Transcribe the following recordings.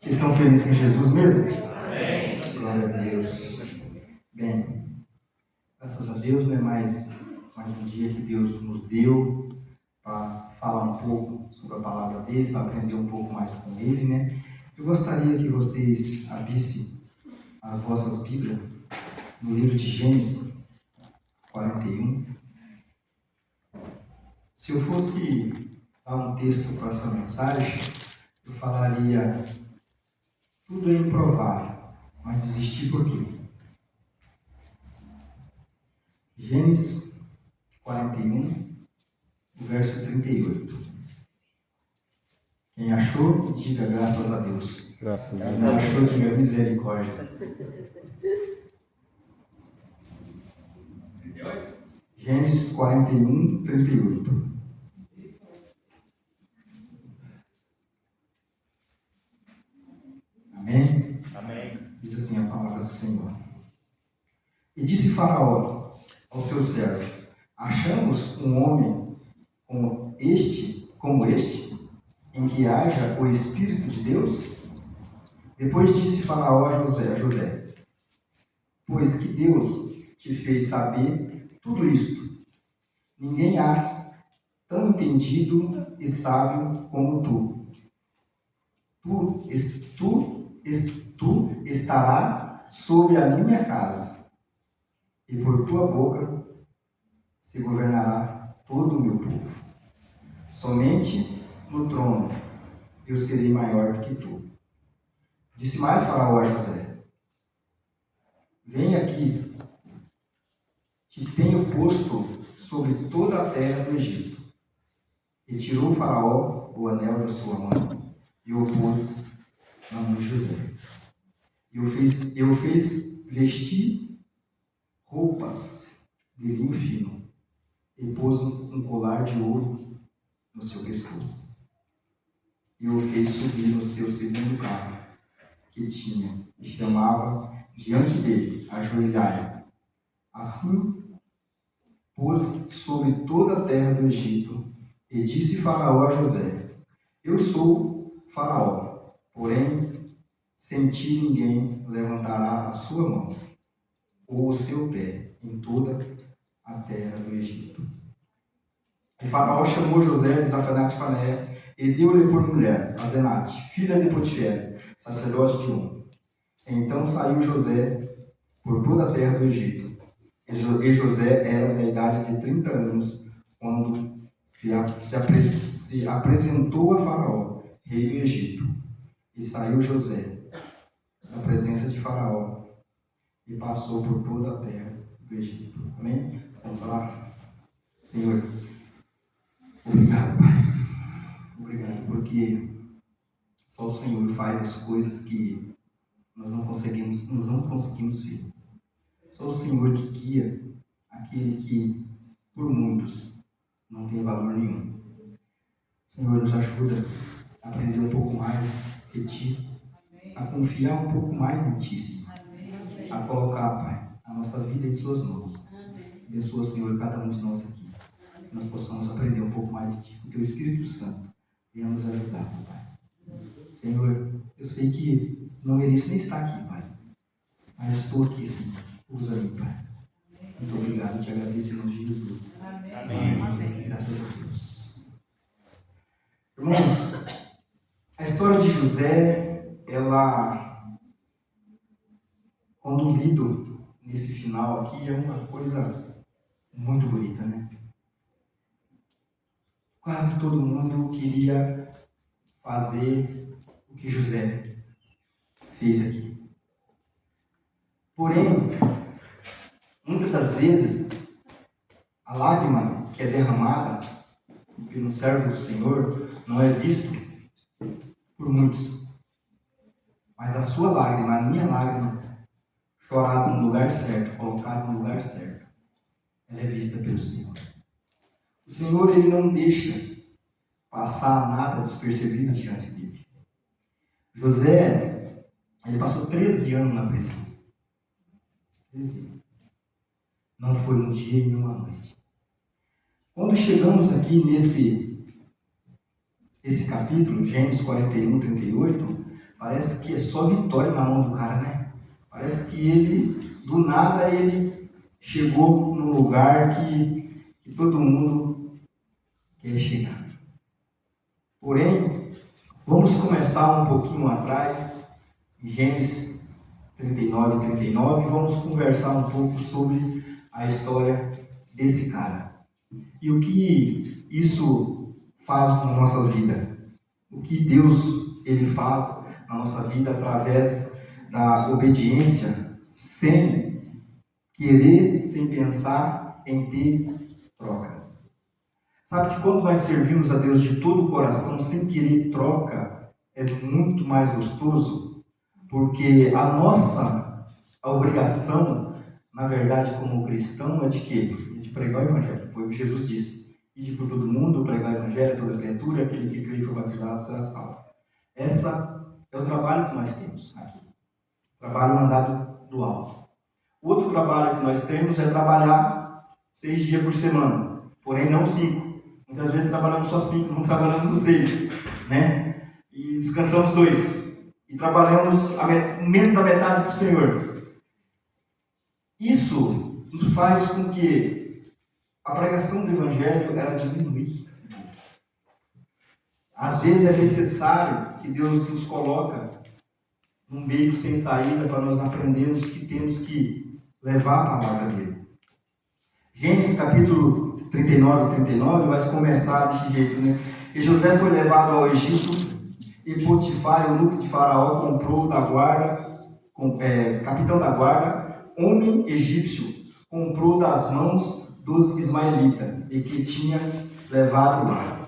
Vocês estão felizes com Jesus mesmo? Amém. Glória a Deus. Bem, graças a Deus, né? Mais um dia que Deus nos deu para falar um pouco sobre a palavra dele, para aprender um pouco mais com ele, né? Eu gostaria que vocês abrissem as vossas Bíblias no livro de Gênesis 41. Se eu fosse dar um texto para essa mensagem, eu falaria: tudo é improvável, mas desistir por quê? Gênesis 41, verso 38. Quem achou, diga graças a Deus. Graças a Quem Deus. não achou, diga misericórdia. Gênesis 41, 38. Amém? Amém. Diz assim a palavra do Senhor. E disse Faraó ao seu servo: achamos um homem como este, em que haja o Espírito de Deus? Depois disse Faraó a José: pois que Deus te fez saber tudo isto, ninguém há tão entendido e sábio como tu. Tu estará sobre a minha casa, e por tua boca se governará todo o meu povo. Somente no trono eu serei maior do que tu. Disse mais Faraó a José: vem aqui, te tenho posto sobre toda a terra do Egito. E tirou Faraó o anel da sua mão e o pôs na mão de José. E o fez vestir roupas de linho fino e pôs um colar de ouro no seu pescoço. E o fez subir no seu segundo carro que tinha, e chamava diante dele: ajoelhai. Assim pôs sobre toda a terra do Egito, e disse Faraó a José: eu sou Faraó, porém sem ti ninguém levantará a sua mão ou o seu pé em toda a terra do Egito. E Faraó chamou José de Zafanate-Paneá e deu-lhe por mulher Asenate, filha de Potifera, sacerdote de On. Então saiu José por toda a terra do Egito. E José era da idade de 30 anos, quando se apresentou a Faraó, rei do Egito. E saiu José da presença de Faraó e passou por toda a terra do Egito. Amém? Vamos falar? Senhor, obrigado, Pai. Obrigado, porque só o Senhor faz as coisas que nós não conseguimos ver. Só o Senhor que guia aquele que, por muitos, não tem valor nenhum. Senhor, nos ajuda a aprender um pouco mais de Ti, a confiar um pouco mais em Ti, Senhor. A colocar, Pai, a nossa vida em Suas mãos. Abençoa, Senhor, cada um de nós aqui. Que nós possamos aprender um pouco mais de Ti. Que o Teu Espírito Santo venha nos ajudar, Pai. Senhor, eu sei que não mereço nem estar aqui, Pai. Mas estou aqui, Senhor. Usa-me, Pai. Muito obrigado. Te agradeço em nome de Jesus. Amém. Amém. Graças a Deus. Irmãos, a história de José, ela, quando lido nesse final aqui, é uma coisa muito bonita, né? Quase todo mundo queria fazer o que José fez aqui. Porém, muitas das vezes, a lágrima que é derramada pelo servo do Senhor não é visto por muitos. Mas a sua lágrima, a minha lágrima, chorada no lugar certo, colocada no lugar certo, ela é vista pelo Senhor. O Senhor, Ele não deixa passar nada despercebido diante dele. José, ele passou 13 anos na prisão. 13 anos. Não foi um dia e nem uma noite. Quando chegamos aqui nesse capítulo, Gênesis 41, 38, Parece que é só vitória na mão do cara, né? Parece que ele, do nada, ele chegou num lugar que todo mundo quer chegar. Porém, vamos começar um pouquinho atrás, em Gênesis 39 e 39, e vamos conversar um pouco sobre a história desse cara. E o que isso faz na nossa vida. O que Deus ele faz na nossa vida através da obediência, sem querer, sem pensar em ter troca. Sabe que quando nós servimos a Deus de todo o coração, sem querer troca, é muito mais gostoso, porque a obrigação, na verdade, como cristão, é de quê? É de pregar o Evangelho. Foi o que Jesus disse. Ide por todo mundo, pregar o Evangelho a toda criatura, aquele que crê e for batizado será salvo. Esse é o trabalho que nós temos aqui. Trabalho mandado do alto. O outro trabalho que nós temos é trabalhar 6 dias por semana, porém não 5. Muitas vezes trabalhamos só 5, não trabalhamos os 6, né? E descansamos 2. E trabalhamos menos da metade para o Senhor. Isso nos faz com que a pregação do Evangelho ela diminui. Às vezes é necessário que Deus nos coloca num beco sem saída para nós aprendermos que temos que levar a palavra dele. Gênesis capítulo 39 e 39 vai começar desse jeito, né? E José foi levado ao Egito e Potifar, eunuco de Faraó, comprou da guarda, capitão da guarda, homem egípcio, comprou das mãos dos ismaelitas e que tinha levado lá.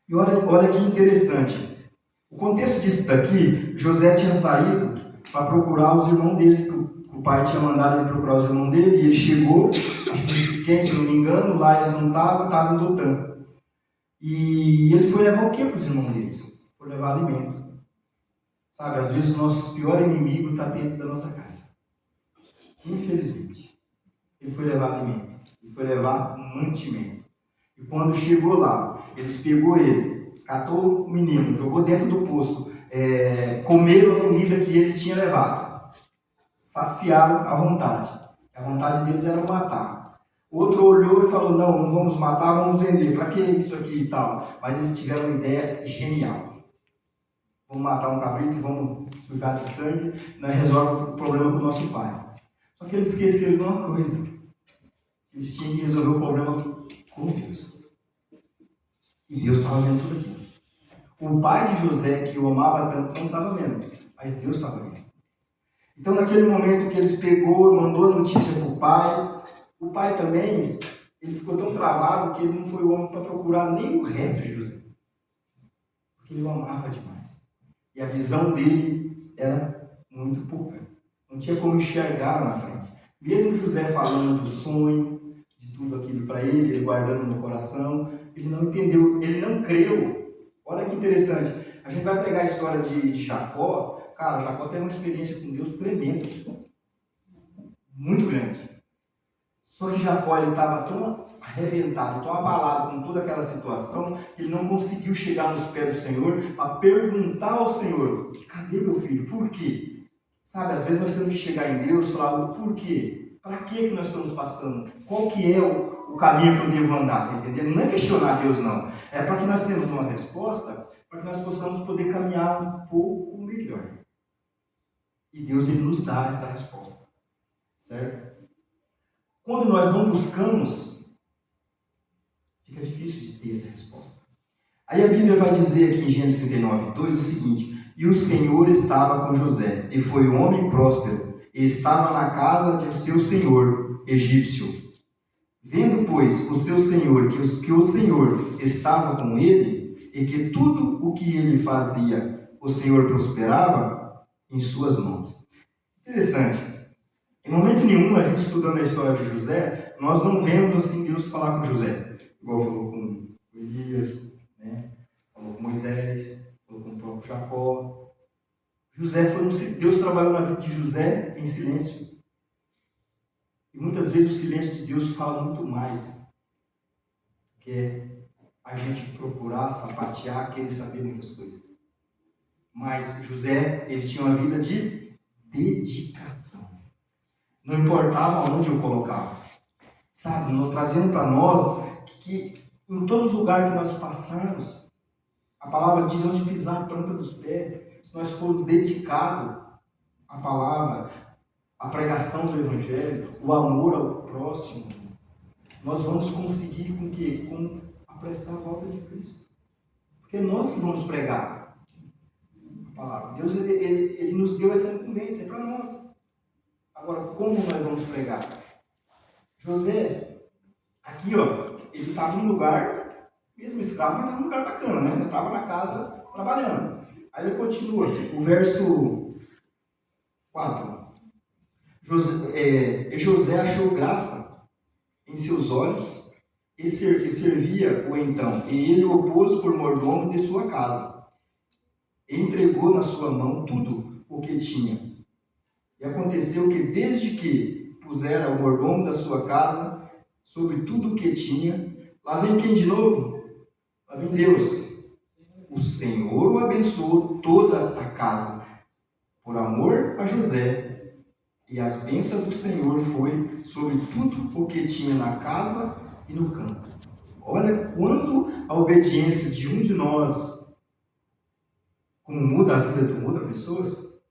E olha que interessante. O contexto disso daqui, José tinha saído para procurar os irmãos dele, que o pai tinha mandado ele procurar os irmãos dele, e ele chegou, acho que em Siquém, se eu não me engano, lá eles não estavam em Dotã. E ele foi levar o que para os irmãos deles? Foi levar alimento. Sabe, às vezes o nosso pior inimigo está dentro da nossa casa. Infelizmente. Ele foi levar alimento, ele foi levar mantimento. E quando chegou lá, eles pegou ele, catou o menino, jogou dentro do poço, comeram a comida que ele tinha levado, saciaram à vontade. A vontade deles era matar. Outro olhou e falou, não vamos matar, vamos vender, para que isso aqui e tal? Mas eles tiveram uma ideia genial. Vamos matar um cabrito e vamos sujar de sangue, nós resolvemos o problema com o nosso pai. Só que eles esqueceram de uma coisa, eles tinham que resolver o problema com Deus. E Deus estava vendo tudo aquilo. O pai de José, que o amava tanto, não estava vendo, mas Deus estava vendo. Então, naquele momento que eles mandou a notícia para o pai também, ele ficou tão travado que ele não foi o homem para procurar nem o resto de José. Porque ele o amava demais. E a visão dele era muito pouca. Não tinha como enxergar lá na frente. Mesmo José falando do sonho, de tudo aquilo para ele guardando no coração, ele não entendeu, ele não creu. Olha que interessante. A gente vai pegar a história de Jacó. Cara, Jacó teve uma experiência com Deus tremenda. Muito grande. Só que Jacó estava tão arrebentado, tão abalado com toda aquela situação, que ele não conseguiu chegar nos pés do Senhor para perguntar ao Senhor, cadê meu filho? Por quê? Sabe, às vezes nós temos que chegar em Deus e falar, por quê? Para que nós estamos passando? Qual que é o caminho que eu devo andar? Tá entendendo? Não é questionar Deus, não. É para que nós tenhamos uma resposta, para que nós possamos poder caminhar um pouco melhor. E Deus ele nos dá essa resposta. Certo? Quando nós não buscamos, fica difícil de ter essa resposta. Aí a Bíblia vai dizer aqui em Gênesis 39, 2 o seguinte: e o Senhor estava com José, e foi um homem próspero, e estava na casa de seu senhor egípcio. Vendo, pois, o seu senhor que o Senhor estava com ele, e que tudo o que ele fazia, o Senhor prosperava em suas mãos. Interessante. Em momento nenhum, a gente estudando a história de José, nós não vemos assim Deus falar com José. Igual falou com Elias, né? Falou com Moisés, falou com o próprio Jacó. Deus trabalhou na vida de José em silêncio. E muitas vezes o silêncio de Deus fala muito mais do que a gente procurar, sapatear, querer saber muitas coisas. Mas José, ele tinha uma vida de dedicação. Não importava onde eu colocava. Sabe, trazendo para nós que em todos os lugares que nós passarmos, a palavra diz onde pisar a planta dos pés, se nós formos dedicados à palavra, à pregação do Evangelho, o amor ao próximo, nós vamos conseguir com que? Com apressar a volta de Cristo. Porque é nós que vamos pregar a palavra. Deus ele nos deu essa incumbência para nós. Agora, como nós vamos pregar? José, aqui, ó, ele estava num lugar, mesmo escravo, mas estava num lugar bacana, né? Ele estava na casa trabalhando. Aí ele continua, o verso 4. José achou graça em seus olhos e servia-o então, e ele o pôs por mordomo de sua casa. E entregou na sua mão tudo o que tinha. E aconteceu que, desde que pusera o mordomo da sua casa sobre tudo o que tinha, lá vem quem de novo? Lá vem Deus. O Senhor o abençoou toda a casa, por amor a José. E as bênçãos do Senhor foi sobre tudo o que tinha na casa e no campo. Olha quando a obediência de um de nós, como muda a vida de outras pessoas,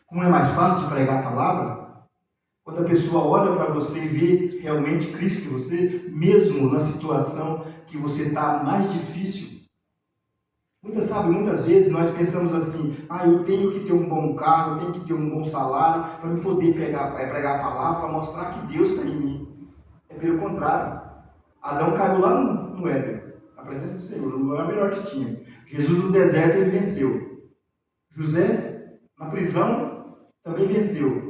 como é mais fácil de pregar a palavra, quando a pessoa olha para você e vê realmente Cristo em você, mesmo na situação que você está mais difícil. Muitas vezes nós pensamos assim, eu tenho que ter um bom carro, eu tenho que ter um bom salário para eu poder pregar a palavra, para mostrar que Deus está em mim. É pelo contrário. Adão caiu lá no Éden, na presença do Senhor, no lugar melhor que tinha. Jesus no deserto, ele venceu. José, na prisão, também venceu.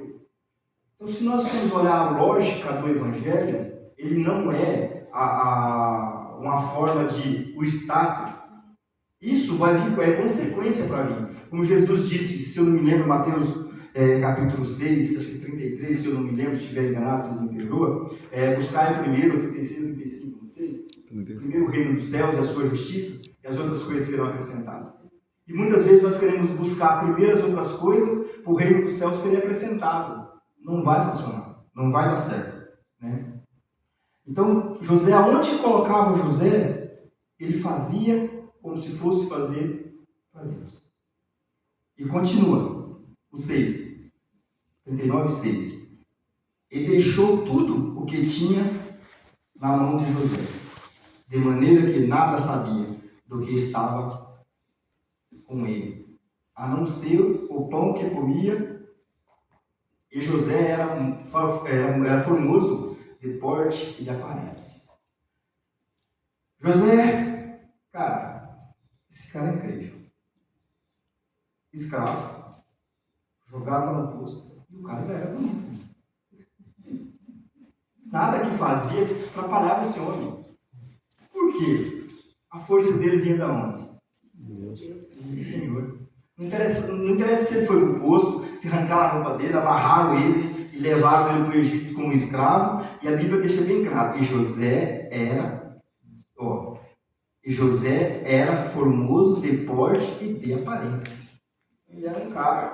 Então, se nós formos olhar a lógica do Evangelho, ele não é uma forma de o status. Isso vai vir, é consequência para mim. Como Jesus disse, se eu não me lembro, Mateus capítulo 6, acho que 33, se eu não me lembro, se estiver enganado, vocês me perdoam, buscar primeiro, 36 ou 35, não sei, primeiro o reino dos céus e a sua justiça, e as outras coisas serão acrescentadas. E muitas vezes nós queremos buscar primeiro as outras coisas, para o reino dos céus ser acrescentado. Não vai funcionar, não vai dar certo, né? Então, José, aonde colocava José, ele fazia como se fosse fazer para Deus. E continua, o 6, 39, 6. E deixou tudo o que tinha na mão de José, de maneira que nada sabia do que estava com ele, a não ser o pão que comia. E José era formoso de porte e de aparência. José, esse cara é incrível. Escravo, jogado lá no poço, e o cara era bonito. Nada que fazia atrapalhava esse homem. Por quê? A força dele vinha de onde? Deus. Do Senhor. Não interessa se ele foi para o poço, se arrancaram a roupa dele, amarraram ele e levaram ele para o Egito como escravo. E a Bíblia deixa bem claro, José era formoso de porte e de aparência. Ele era um cara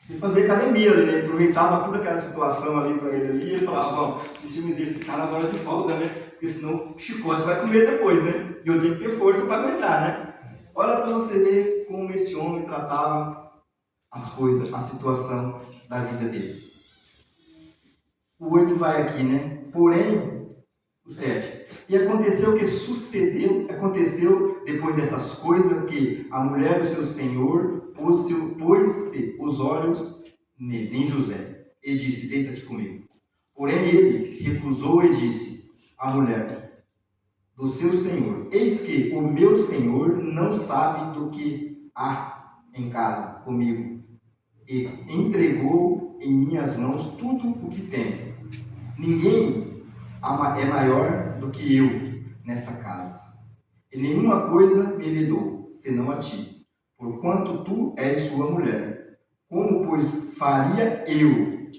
que fazia academia ali, né? Ele aproveitava toda aquela situação ali para ele ali, e ele falava, deixa eu me exercitar nas horas de folga, né? Porque senão o chicote vai comer depois, né? E eu tenho que ter força para aguentar, né? Olha para você ver como esse homem tratava as coisas, a situação da vida dele. O 8 vai aqui, né? Porém, o 7. E aconteceu depois dessas coisas, que a mulher do seu senhor pôs-se os olhos nele, em José, e disse, deita-te comigo. Porém ele recusou e disse à mulher do seu senhor, eis que o meu senhor não sabe do que há em casa comigo, e entregou em minhas mãos tudo o que tem. Ninguém é maior do que eu nesta casa, e nenhuma coisa me vedou, senão a ti, porquanto tu és sua mulher. Como, pois, faria eu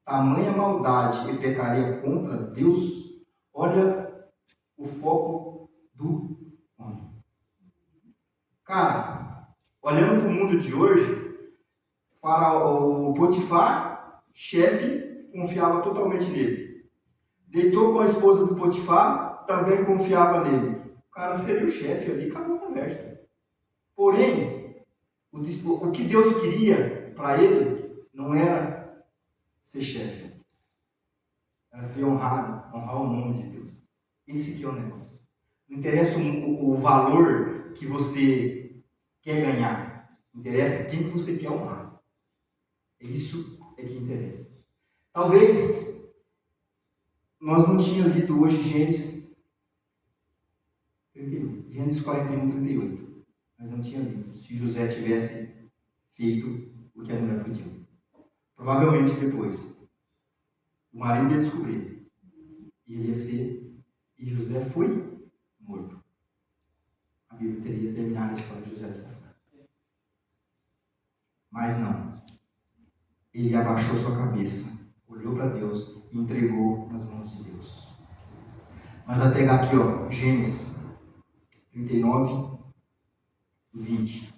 tamanha maldade e pecaria contra Deus? Olha o foco do homem. Cara, Olhando para o mundo de hoje, o Potifar, chefe, confiava totalmente nele. Deitou com a esposa do Potifar, também confiava nele. O cara seria o chefe ali, acabou a conversa. Porém, o que Deus queria para ele não era ser chefe. Era ser honrado, honrar o nome de Deus. Esse que é o negócio. Não interessa o valor que você quer ganhar. Interessa quem que você quer honrar. Isso é que interessa. Talvez nós não tínhamos lido hoje Gênesis 31, Gênesis 41, 38. Nós não tínhamos lido. Se José tivesse feito o que a mulher pediu. Provavelmente depois. O marido ia descobrir. E ele ia ser. E José foi morto. A Bíblia teria terminado a história de José dessa forma. Mas não. Ele abaixou sua cabeça, olhou para Deus e entregou nas mãos de Deus. Nós vamos pegar aqui, ó, Gênesis 39, 20.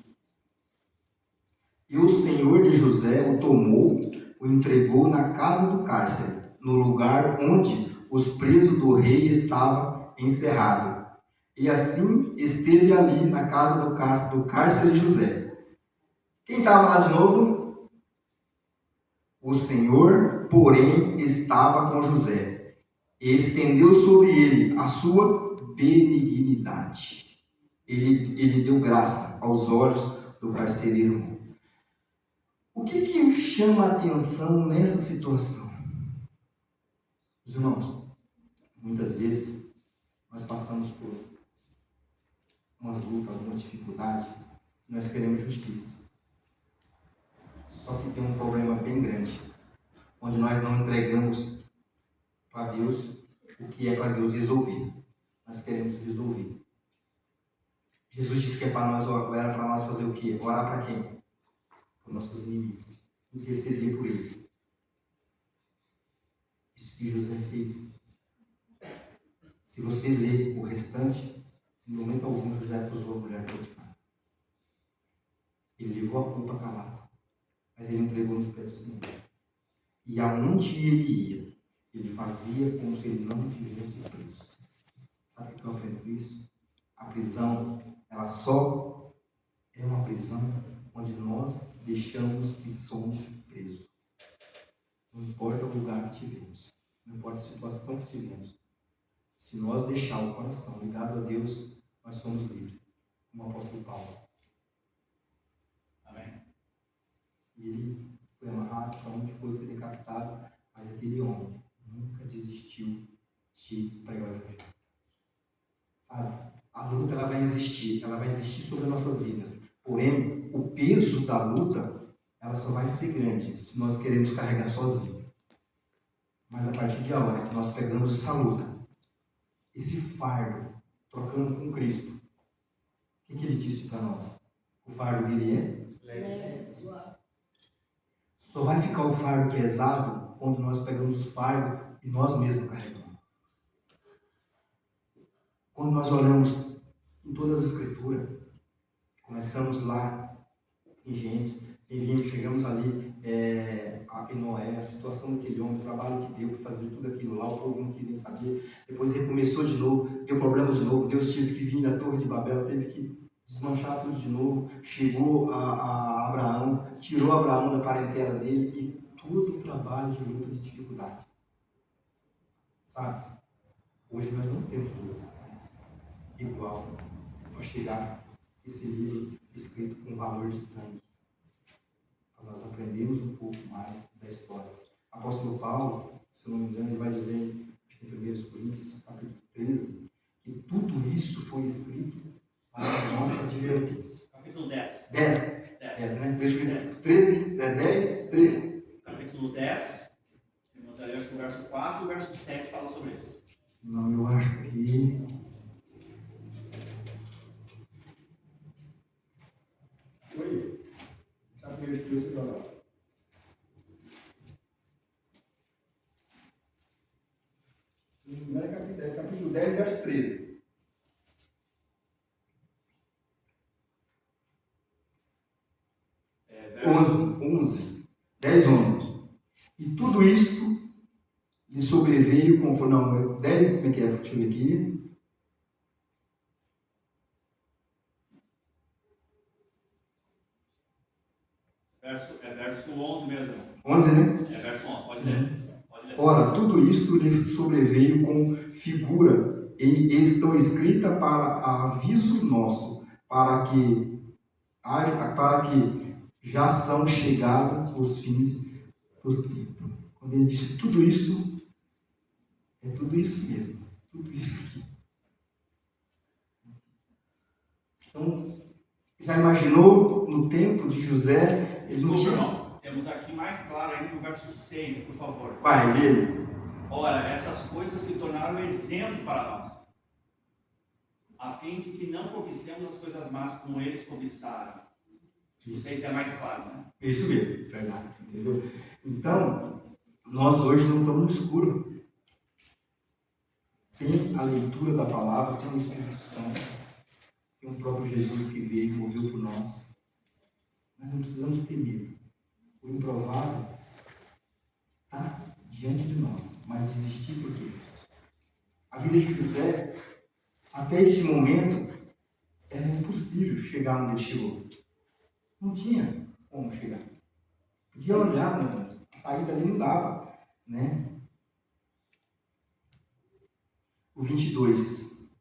E o Senhor de José o tomou, o entregou na casa do cárcere, no lugar onde os presos do rei estavam encerrados. E assim esteve ali na casa do cárcere José. Quem estava lá de novo? O Senhor, porém, estava com José e estendeu sobre ele a sua benignidade. Ele deu graça aos olhos do carcereiro. O que chama a atenção nessa situação? Os irmãos, muitas vezes nós passamos por umas lutas, algumas dificuldades, nós queremos justiça. Só que tem um problema bem grande, onde nós não entregamos para Deus o que é para Deus resolver. Nós queremos resolver. Jesus disse que era para nós fazer o quê? Orar para quem? Para nossos inimigos. Interceder por eles. Isso que José fez. Se você ler o restante, em momento algum José acusou a mulher de Potifar. Ele levou a culpa calado. Mas ele entregou nos pés do Senhor. E aonde ele ia, ele fazia como se ele não tivesse preso. Sabe o que eu aprendo com isso? A prisão, ela só é uma prisão onde nós deixamos que somos presos. Não importa o lugar que tivemos, não importa a situação que tivemos. Se nós deixar o coração ligado a Deus, nós somos livres. Como o apóstolo Paulo. Amém. E ele foi amarrado, para onde foi decapitado, mas aquele homem nunca desistiu de pregar o evangelho. Sabe? A luta ela vai existir sobre as nossas vidas. Porém, o peso da luta, ela só vai ser grande se nós queremos carregar sozinho. Mas a partir de agora que nós pegamos essa luta, esse fardo, trocando com Cristo, o que ele disse para nós? O fardo dele é leve. Só vai ficar o fardo pesado quando nós pegamos o fardo e nós mesmos carregamos. Quando nós olhamos em todas as escrituras, começamos lá em Gênesis, chegamos ali em Noé, a situação daquele homem, o trabalho que deu para fazer tudo aquilo lá, o povo não quis nem saber, depois recomeçou de novo, deu problema de novo, Deus teve que vir da Torre de Babel, teve que desmanchar tudo de novo, chegou a Abraão, tirou Abraão da parentela dele e todo o trabalho de luta, de dificuldade. Sabe? Hoje nós não temos luta igual para chegar esse livro escrito com valor de sangue. Para nós aprendermos um pouco mais da história. O apóstolo Paulo, se eu não me engano, ele vai dizer em 1 Coríntios, capítulo 13, que tudo isso foi escrito para a nossa advertência. Capítulo 10. 10, né? 13, 10, 13. Capítulo 10. Eu acho que o verso 4 e o verso 7 fala sobre isso. Não, eu acho que... Oi? Já primeiro que você vai lá. É capítulo 10, verso 13. 10, 11. E tudo isto lhe sobreveio conforme... Não, 10, como é que é? Deixa eu ver aqui. Verso 11 mesmo. 11, né? É verso 11, pode ler. Pode ler. Ora, tudo isto lhe sobreveio com figura e estão escrita para aviso nosso, para que já são chegados os fins dos tempos. Quando ele disse tudo isso, é tudo isso mesmo. Tudo isso aqui. Então, já imaginou no tempo de José? Eles não Desculpa, tinham... irmão. Temos aqui mais claro ainda no verso 6, por favor. Vai, lê. Ora, essas coisas se tornaram exemplo para nós, a fim de que não cobicemos as coisas más como eles cobiçaram. Isso aí é mais claro, né? Isso mesmo, verdade, entendeu? Então, nós hoje não estamos no escuro. Tem a leitura da palavra, tem o Espírito Santo, tem o próprio Jesus que veio e morreu por nós. Mas não precisamos ter medo. O improvável está diante de nós, mas desistir por quê? A vida de José, até esse momento, era impossível chegar onde ele chegou. Não tinha como chegar. Podia olhar, né? A saída ali não dava, né? O 22.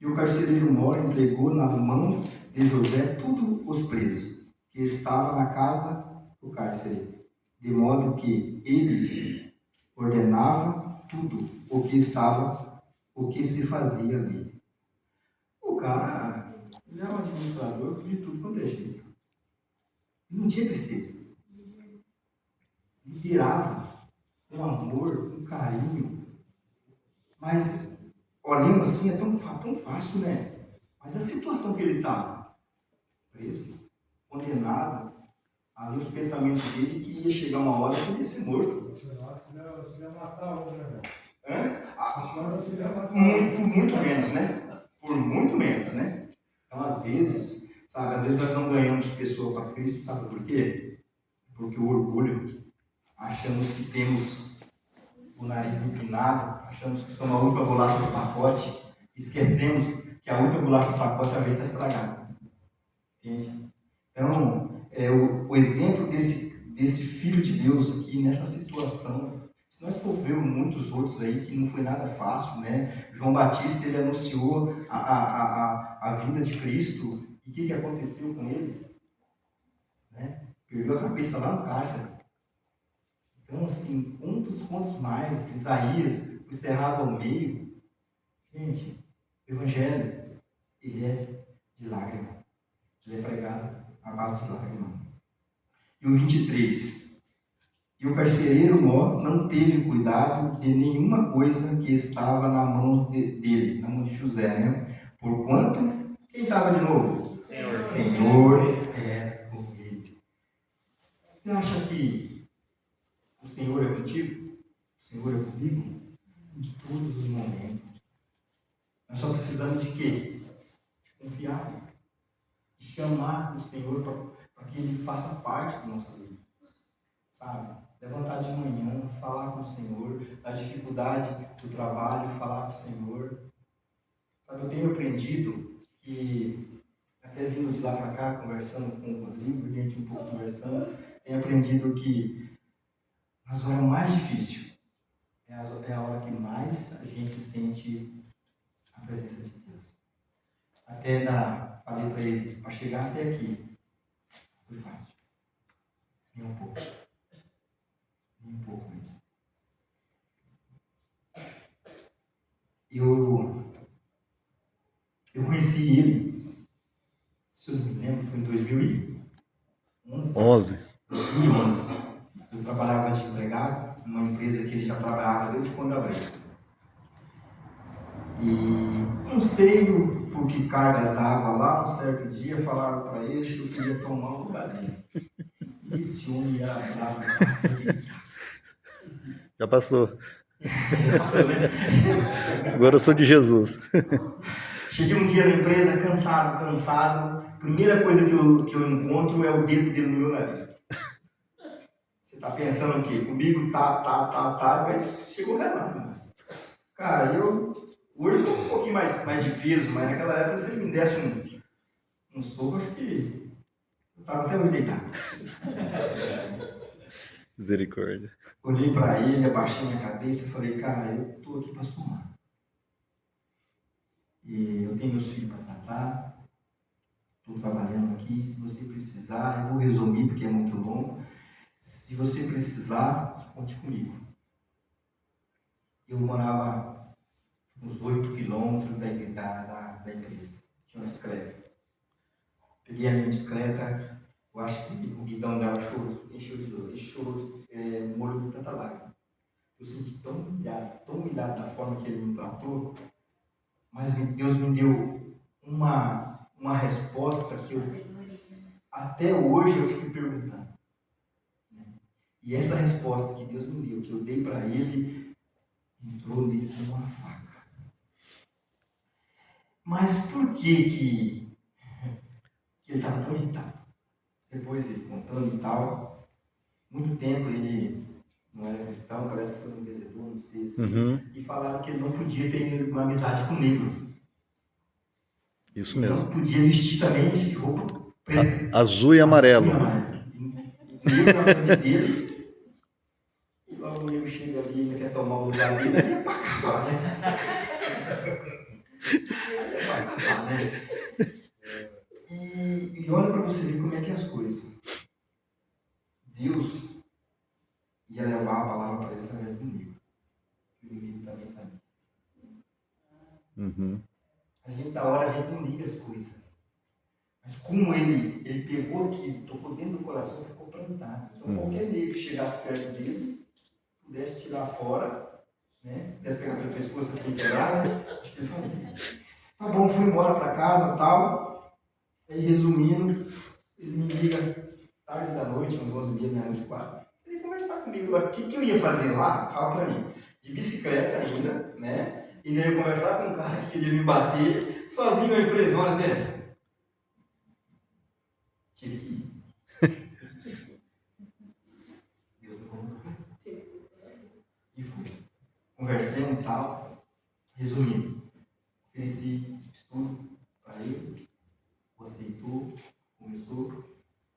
E o carcereiro mor entregou na mão de José tudo os presos que estavam na casa do cárcere, de modo que ele ordenava tudo o que se fazia ali. O cara, ele era um administrador de tudo quanto é jeito. Não tinha tristeza. Liberava com amor, com carinho. Mas, olhando assim, é tão fácil, né? Mas a situação que ele estava, preso, condenado, ali os pensamentos dele que ia chegar uma hora que ele ia ser morto. Se ia matar o né? Muito menos, né? Por muito menos, né? Então, às vezes nós não ganhamos pessoa para Cristo, sabe por quê? Porque o orgulho, achamos que temos o nariz empinado, achamos que somos a única bolacha do pacote, esquecemos que a única bolacha do pacote às vezes está estragada. Entende? Então, o exemplo desse Filho de Deus aqui, nessa situação, se nós for ver muitos outros aí, que não foi nada fácil, né? João Batista, ele anunciou a vinda de Cristo, e o que aconteceu com ele? Né? Perdeu a cabeça lá no cárcere. Então, assim, quantos mais? Isaías foi cerrado ao meio. Gente, o Evangelho, ele é de lágrima. Ele é pregado à base de lágrima. E o 23. E o carcereiro mor não teve cuidado de nenhuma coisa que estava na mão dele, na mão de José, né? Porquanto, quem estava de novo? Senhor. O Senhor é com ele. Você acha que o Senhor é contigo? O Senhor é comigo? Em todos os momentos. Nós só precisamos de quê? De confiar. De chamar o Senhor para que Ele faça parte da nossa vida. Sabe? Levantar de manhã, falar com o Senhor. A dificuldade do trabalho, falar com o Senhor. Sabe, eu tenho aprendido que, até vindo de lá para cá, conversando com o Rodrigo, a gente um pouco conversando, tenho aprendido que nas horas mais difíceis é a hora que mais a gente sente a presença de Deus. Até falei para ele, para chegar até aqui, foi fácil. Nem um pouco. Nem um pouco mesmo. Eu conheci ele, se eu não me lembro, foi em 2011. 2011. Eu trabalhava de empregado numa empresa que ele já trabalhava desde quando abriu. E não sei por que cargas d'água lá, um certo dia falaram para eles que eu queria tomar um lugar dele. E esse homem era bravo. Já passou. Já passou, né? Agora eu sou de Jesus. Cheguei um dia na empresa cansado, primeira coisa que eu encontro é o dedo dele no meu nariz. Você tá pensando o quê? Comigo tá, mas chegou lá, mano. Cara, hoje eu tô com um pouquinho mais de peso, mas naquela época se ele me desse um soco, acho que eu tava até hoje deitado. Misericórdia. Olhei para ele, abaixei minha cabeça e falei, cara, eu tô aqui para somar. E eu tenho meus filhos para tratar, estou trabalhando aqui, se você precisar, eu vou resumir porque é muito longo. Se você precisar, conte comigo. Eu morava uns 8 quilômetros da empresa. Tinha uma bicicleta. Peguei a minha bicicleta, eu acho que o guidão dela encheu de dor, molhou de tanta lágrima. Eu senti tão humilhado da forma que ele me tratou, mas Deus me deu uma resposta que até hoje eu fico perguntando. E essa resposta que Deus me deu, que eu dei para ele, entrou nele como uma faca. Mas por que ele estava tão irritado? Depois ele contando e tal, muito tempo ele não era cristão, parece que foi um vendedor, não sei assim, e falaram que ele não podia ter uma amizade com negro. Isso ele mesmo. não podia vestir também roupa preta. Azul e amarelo. E negro na frente dele, e logo o negro chega ali, ainda quer tomar o lugar dele, aí é pra acabar, né? Aí é pra acabar, né? E olha para você ver como é que é as coisas. Deus ia levar a palavra para ele através do inimigo. E o inimigo também sabia. Da hora a gente não liga as coisas. Mas como ele pegou aquilo, tocou dentro do coração, ficou plantado. Então qualquer negro que chegasse perto dele, pudesse tirar fora, né? Pudesse pegar pelo pescoço assim, quebrar, né? Acho que ele fazia. Tá bom, fui embora para casa e tal. Aí resumindo, ele me liga tarde da noite, umas 11h30, meia-noite, 4. Ele ia conversar comigo. Agora, o que eu ia fazer lá? Fala para mim. De bicicleta ainda, né? E ainda ia conversar com um cara que queria me bater, sozinho na empresa, uma hora dessa. Tive que ir. Deus me convidou. E fui. Conversando e tal. Resumindo, ofereci estudo para ele, aceitou, começou.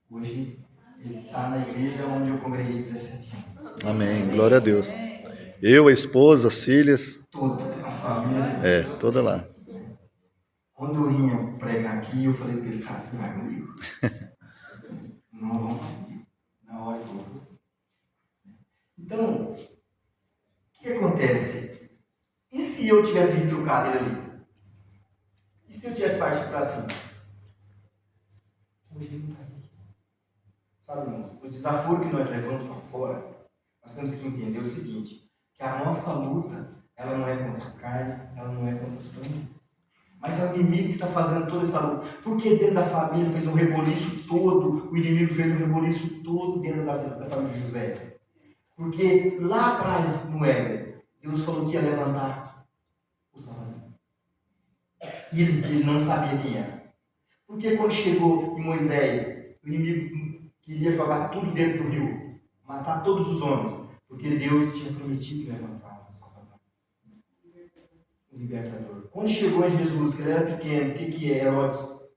Hoje ele está na igreja onde eu congreguei 17 anos. Amém, glória a Deus. Eu, a esposa, as filhas. Toda a família. Toda lá. Quando eu vinha pregar aqui, eu falei para ele, cara, você vai comigo. Não vão comigo. Na hora eu vou com você. Então, o que acontece? E se eu tivesse retrucado ele ali? E se eu tivesse partido para cima? Hoje ele não está aqui. Sabe, irmãos, o desafio que nós levamos lá fora, nós temos que entender o seguinte, que a nossa luta, ela não é contra a carne, ela não é contra o sangue, mas é o inimigo que está fazendo toda essa luta. Porque dentro da família fez um reboliço todo, o inimigo fez um reboliço todo dentro da família de José. Porque lá atrás, no Éden, Deus falou que ia levantar o Salvador. E ele não sabia quem era. Porque quando chegou em Moisés, o inimigo queria jogar tudo dentro do rio, matar todos os homens, porque Deus tinha prometido levantar o Salvador, o libertador. Quando chegou em Jesus, que ele era pequeno, o que é Herodes?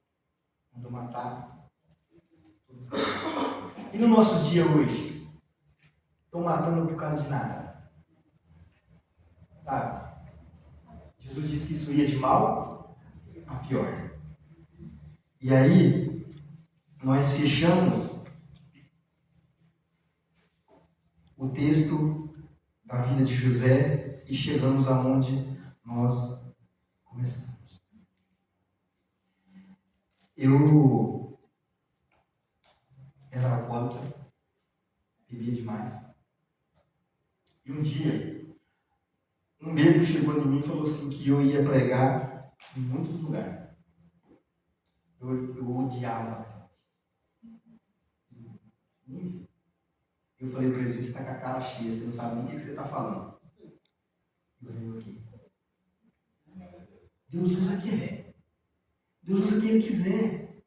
Mandou matar todos. E no nosso dia hoje, estão matando por causa de nada. Sabe? Jesus disse que isso ia de mal a pior. E aí, nós fechamos o texto da vida de José e chegamos aonde nós começamos. Eu era alcoólatra, bebia demais. E um dia, um bêbado chegou em mim e falou assim que eu ia pregar em muitos lugares. Eu odiava a crente. Eu falei para ele, você está com a cara cheia, você não sabe nem o que você está falando. Eu venho aqui. Deus usa quem Deus usa quem Ele quiser.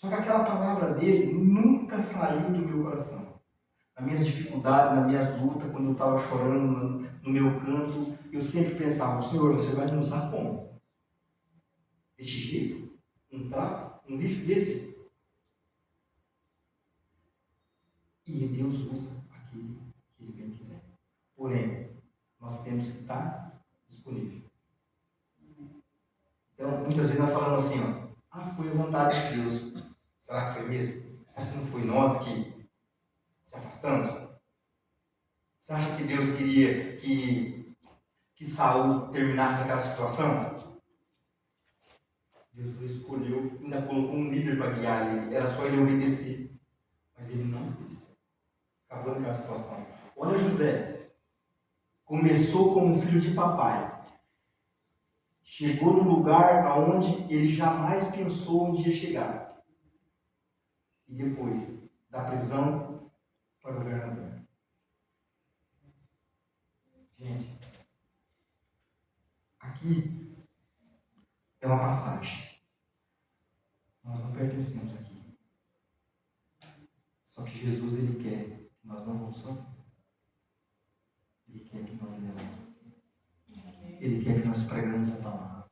Só que aquela palavra dele nunca saiu do meu coração. Nas minhas dificuldades, nas minhas lutas, quando eu estava chorando no meu canto, eu sempre pensava, Senhor, você vai me usar como? Desse jeito? Um trapo? Um lixo desse? E Deus usa aquele que Ele bem quiser. Porém, nós temos que estar disponível. Então, muitas vezes nós falamos assim, ó, foi a vontade de Deus. Será que foi mesmo? Será que não foi nós que se afastamos? Você acha que Deus queria que Saul terminasse aquela situação? Deus escolheu, ainda colocou um líder para guiar ele. Era só ele obedecer. Mas ele não obedeceu. Acabou naquela situação. Olha José. Começou como filho de papai. Chegou num lugar aonde ele jamais pensou onde ia chegar. E depois, da prisão para governador. Gente, aqui é uma passagem. Nós não pertencemos aqui. Só que Jesus, Ele quer que nós não vamos sozinhos. Ele quer que nós levamos aqui. Ele quer que nós pregamos a palavra.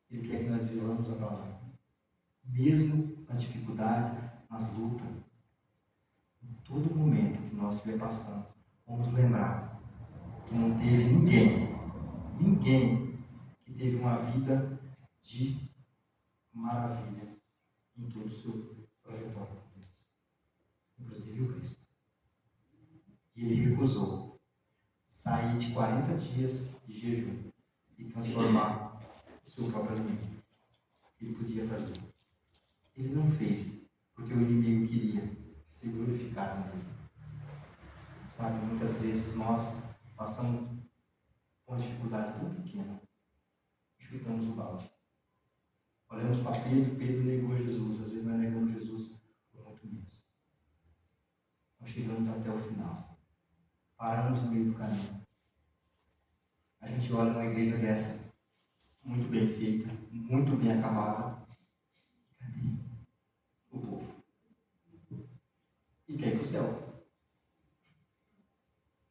Ele quer que nós vivamos a palavra. Mesmo nas dificuldades, nas lutas, em todo momento que nós estiver passando, vamos lembrar que não teve ninguém que teve uma vida de maravilha em todo o seu trajetório com Deus, inclusive o Cristo. E ele recusou sair de 40 dias de jejum e transformar o seu próprio alimento. Ele podia fazer. Ele não fez porque o inimigo queria se glorificar nele. Sabe, muitas vezes nós passamos por uma dificuldade tão pequena, chutamos o balde. Olhamos para Pedro, Pedro negou Jesus. Às vezes nós negamos Jesus por muito menos. Nós chegamos até o final. Paramos no meio do caminho. A gente olha uma igreja dessa, muito bem feita, muito bem acabada. Cadê o povo? E quer ir para o céu.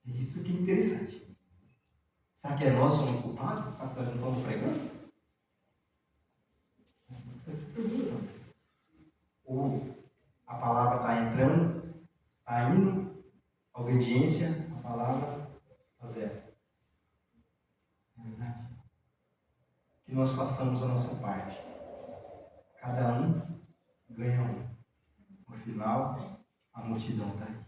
Isso que é interessante. Será que é nós somos culpados? Será que nós não estamos pregando? Essa pergunta. Ou a palavra está entrando, está indo, a obediência, a palavra está zero. É verdade? Que nós façamos a nossa parte. Cada um ganha um. No final, a multidão está aí.